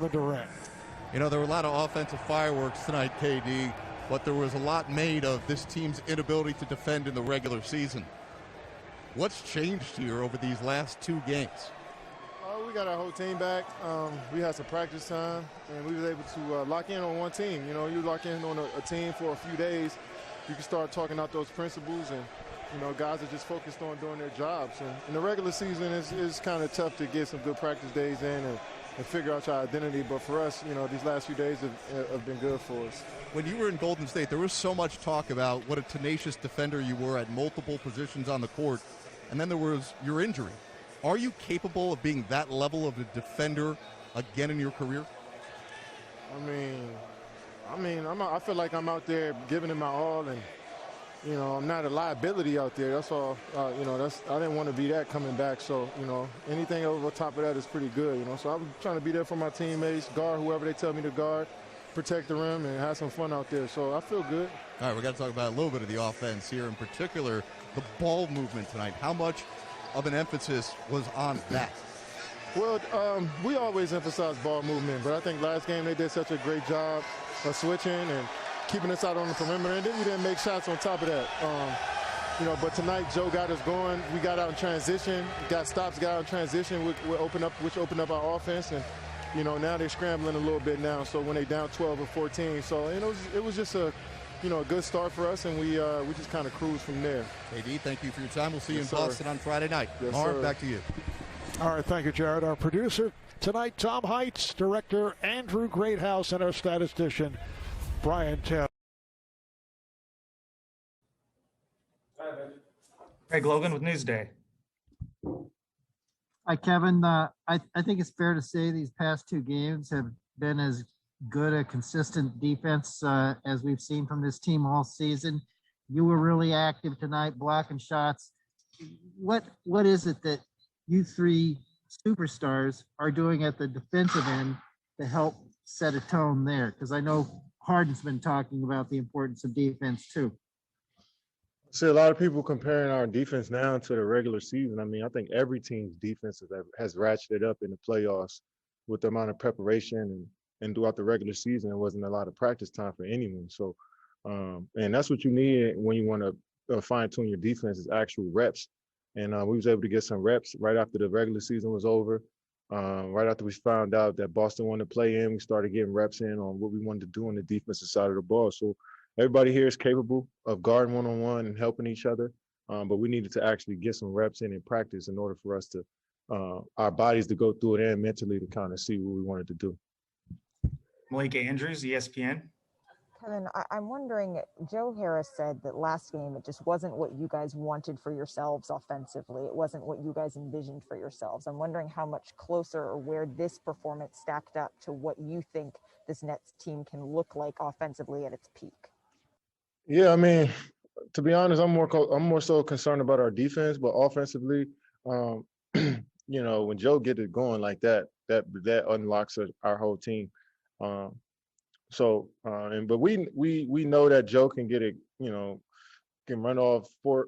Durant. You know, there were a lot of offensive fireworks tonight, KD, but there was a lot made of this team's inability to defend in the regular season. What's changed here over these last two games? We got our whole team back. We had some practice time, and we were able to lock in on one team. You know, you lock in on a team for a few days, you can start talking out those principles, and, you know, guys are just focused on doing their jobs. And in the regular season, it's kind of tough to get some good practice days in and figure out your identity. But for us, you know, these last few days have been good for us. When you were in Golden State, there was so much talk about what a tenacious defender you were at multiple positions on the court, and then there was your injury. Are you capable of being that level of a defender again in your career? I feel like I'm out there giving it my all, and, you know, I'm not a liability out there. That's all. I didn't want to be that coming back. So, you know, anything over top of that is pretty good. You know, so I'm trying to be there for my teammates, guard whoever they tell me to guard, protect the rim, and have some fun out there. So I feel good. All right, we got to talk about a little bit of the offense here, in particular the ball movement tonight. How much of an emphasis was on that? Well, we always emphasize ball movement, but I think last game they did such a great job of switching and keeping us out on the perimeter, and then we didn't make shots on top of that. But tonight Joe got us going. We got out in transition, got stops, got out in transition, which opened up our offense, and, you know, now they're scrambling a little bit now. So when they down 12 or 14, so, you know, it was just a good start for us, and we just kind of cruised from there. KD, thank you for your time. We'll see you Yes, in Boston sir. on Friday night. Yes, Marv, sir. back to you. All right, thank you, Jared. Our producer tonight, Tom Heights, director Andrew Greathouse, and our statistician, Brian Taylor. Greg Logan with Newsday. Hi, Kevin. I think it's fair to say these past two games have been as good a consistent defense as we've seen from this team all season. You were really active tonight, blocking shots. What is it that you three superstars are doing at the defensive end to help set a tone there? Because I know Harden's been talking about the importance of defense too. See, a lot of people comparing our defense now to the regular season. I mean, I think every team's defense has ratcheted up in the playoffs with the amount of preparation and throughout the regular season. There wasn't a lot of practice time for anyone. So, and that's what you need when you want to fine tune your defense is actual reps. And we was able to get some reps right after the regular season was over. Right after we found out that Boston wanted to play in, we started getting reps in on what we wanted to do on the defensive side of the ball. So everybody here is capable of guarding one-on-one and helping each other. But we needed to actually get some reps in practice in order for us to, our bodies to go through it and mentally to kind of see what we wanted to do. Malika Andrews, ESPN. Kevin, I'm wondering, Joe Harris said that last game, it just wasn't what you guys wanted for yourselves offensively. It wasn't what you guys envisioned for yourselves. I'm wondering how much closer or where this performance stacked up to what you think this Nets team can look like offensively at its peak. Yeah, I mean, to be honest, I'm more so concerned about our defense, but offensively, you know, when Joe gets it going like that unlocks our whole team. But we know that Joe can get it, you know, can run off 9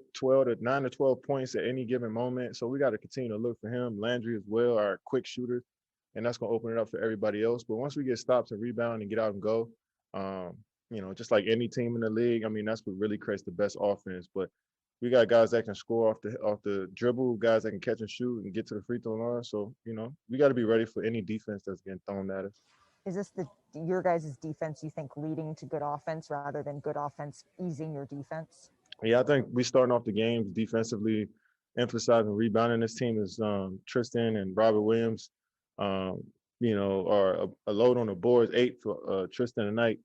to 12 points at any given moment. So we got to continue to look for him. Landry as well, our quick shooter, and that's going to open it up for everybody else. But once we get stops and rebound and get out and go, you know, just like any team in the league, I mean, that's what really creates the best offense. But we got guys that can score off the dribble, guys that can catch and shoot and get to the free throw line. So, you know, we got to be ready for any defense that's getting thrown at us. Is this your guys' defense, you think, leading to good offense rather than good offense easing your defense? Yeah, I think we starting off the games defensively, emphasizing rebounding. This team is Tristan and Robert Williams, you know, are a load on the boards, 8 for Tristan tonight.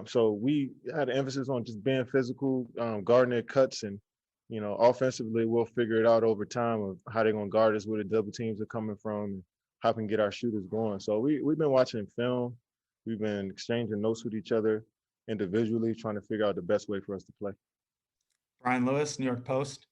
So we had an emphasis on just being physical, guarding their cuts, and, you know, offensively, we'll figure it out over time of how they're going to guard us, where the double teams are coming from, and how we can get our shooters going. So we've been watching film. We've been exchanging notes with each other individually, trying to figure out the best way for us to play. Brian Lewis, New York Post.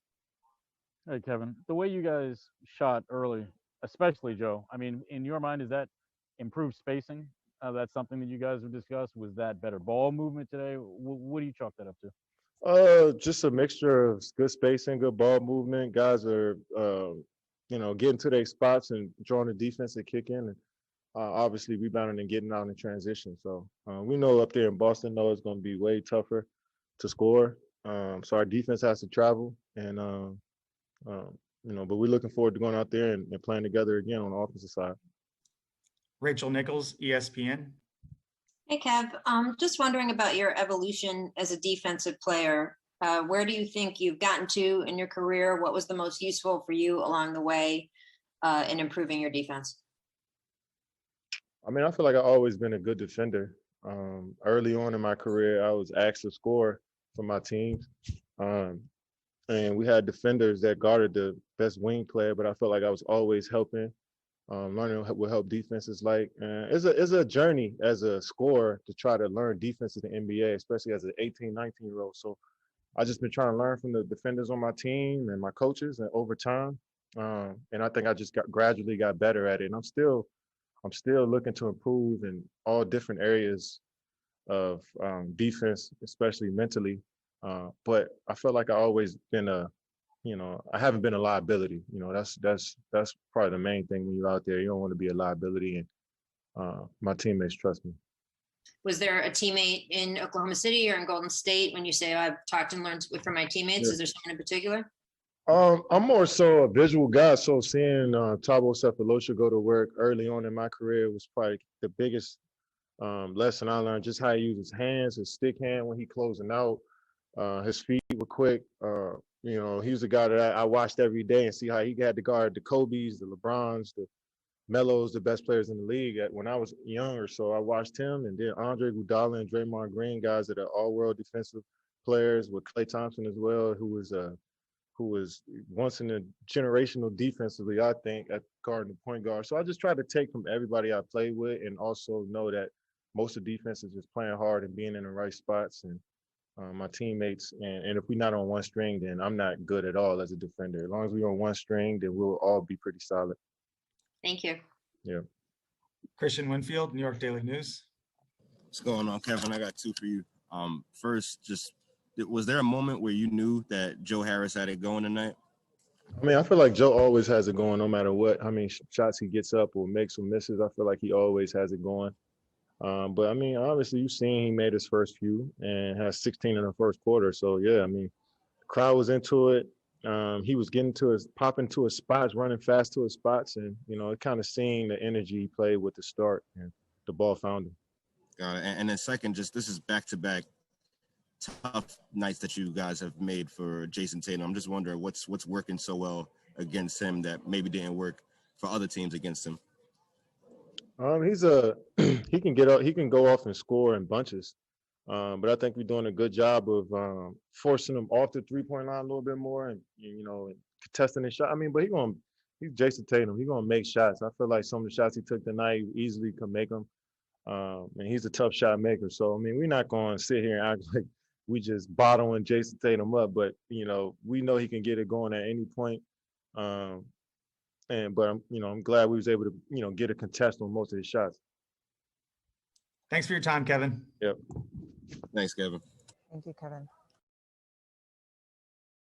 Hey, Kevin, the way you guys shot early, especially Joe, I mean, in your mind, is that improved spacing? That's something that you guys have discussed. Was that better ball movement today? What do you chalk that up to? Just a mixture of good spacing, good ball movement. Guys are, you know, getting to their spots and drawing the defense and kick in. And, obviously rebounding and getting out in transition. So we know up there in Boston, though, it's going to be way tougher to score. So our defense has to travel, and but we're looking forward to going out there and playing together again on the offensive side. Rachel Nichols, ESPN. Hey, Kev. Just wondering about your evolution as a defensive player. Where do you think you've gotten to in your career? What was the most useful for you along the way in improving your defense? I mean, I feel like I've always been a good defender. Early on in my career, I was asked to score for my teams. And we had defenders that guarded the best wing player, but I felt like I was always helping, learning what help defenses like. And it's a journey as a scorer to try to learn defense in the NBA, especially as an 18, 19-year-old. So I just been trying to learn from the defenders on my team and my coaches, and over time. And I think I just gradually got better at it. And I'm still looking to improve in all different areas of defense, especially mentally. But I feel like I always been I haven't been a liability. That's probably the main thing when you're out there. You don't want to be a liability, and my teammates trust me. Was there a teammate in Oklahoma City or in Golden State when you say, I've talked and learned from my teammates? Yeah. Is there someone in particular? I'm more so a visual guy. So seeing Thabo Sefolosha go to work early on in my career was probably the biggest lesson I learned. Just how he used his hands, his stick hand when he closing out. His feet were quick. He was a guy that I watched every day and see how he had to guard the Kobe's, the LeBrons, the Melos, the best players in the league when I was younger. So I watched him, and then Andre Iguodala and Draymond Green, guys that are all-world defensive players, with Klay Thompson as well, who was once in a generational defensively, I think, at guarding the point guard. So I just tried to take from everybody I played with, and also know that most of defense is just playing hard and being in the right spots, and my teammates. And if we're not on one string, then I'm not good at all as a defender. As long as we're on one string, then we'll all be pretty solid. Thank you. Yeah. Christian Winfield, New York Daily News. What's going on, Kevin? I got two for you. First, was there a moment where you knew that Joe Harris had it going tonight? I mean, I feel like Joe always has it going no matter what. I mean, shots he gets up or makes or misses, I feel like he always has it going. But I mean, obviously you've seen he made his first few and has 16 in the first quarter. So yeah, I mean, the crowd was into it. He was popping to his spots, running fast to his spots, and it kind of seeing the energy he played with the start, and the ball found him. Got it. And then second, this is back-to-back tough nights that you guys have made for Jason Tatum. I'm just wondering what's working so well against him that maybe didn't work for other teams against him. He can go off and score in bunches. But I think we're doing a good job of forcing him off the 3-point line a little bit more, and contesting his shot. I mean, but he's Jason Tatum. He's gonna make shots. I feel like some of the shots he took tonight easily can make them. And he's a tough shot maker. So I mean, we're not going to sit here and act like we just bottling Jason Tatum up. But we know he can get it going at any point. But I'm glad we was able to get a contest on most of his shots. Thanks for your time, Kevin. Yep. Thanks, Kevin. Thank you, Kevin.